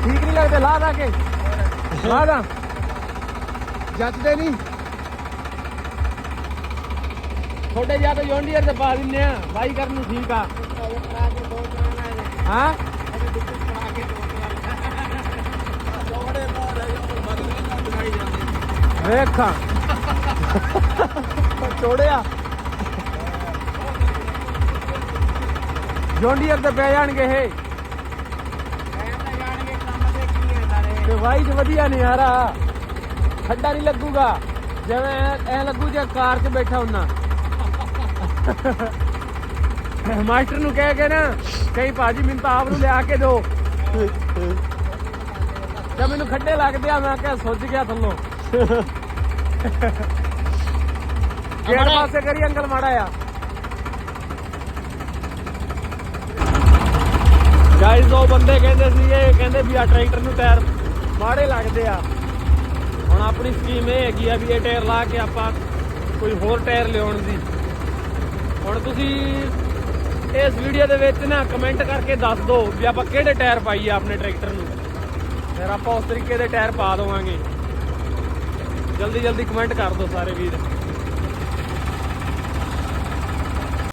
ठीक नहीं लगते ला दा के ला दा जचते नहीं थोड़े ज्यादा जॉन डीयर से पा दिने बाई करन ठीक आ हाँ वेखा छोड़िया जॉन डीयर से पै जाणगे हे भाई च वधिया नहीं आ रहा खड्डा नहीं लगूगा जिवें ऐ लगू जे कार च बैठा हुन्ना मास्टर नूं कह के ना कई भाजी मैनूं तां आप नूं लिया के दो जब मैनूं खड्डे लगदे आ मैं क्या सोच गया थल्लों गेट पासे करी अंकल माड़ा आ गाइस वो बंदे कहंदे सीगे कहंदे भी आ ट्रैक्टर नूं टायर माड़े लगते आ ਹੁਣ ਆਪਣੀ ਸਕੀਮ ਇਹ ਹੈਗੀ ਆ ਵੀ ਇਹ ਟਾਇਰ ਲਾ ਕੇ ਆਪਾਂ ਕੋਈ ਹੋਰ ਟਾਇਰ ਲਿਆਉਣ ਦੀ ਹੁਣ ਤੁਸੀਂ ਇਸ ਵੀਡੀਓ ਦੇ ਵਿੱਚ ਨਾ ਕਮੈਂਟ ਕਰਕੇ ਦੱਸ ਦਿਓ ਵੀ ਆਪਾਂ ਕਿਹੜੇ ਟਾਇਰ ਪਾਈਏ ਆਪਣੇ ਟਰੈਕਟਰ ਨੂੰ ਫਿਰ ਆਪਾਂ ਉਸ ਤਰੀਕੇ ਦੇ ਟਾਇਰ ਪਾ ਦੇਵਾਂਗੇ ਜਲਦੀ ਜਲਦੀ ਕਮੈਂਟ ਕਰ ਦਿਓ ਸਾਰੇ ਵੀਰ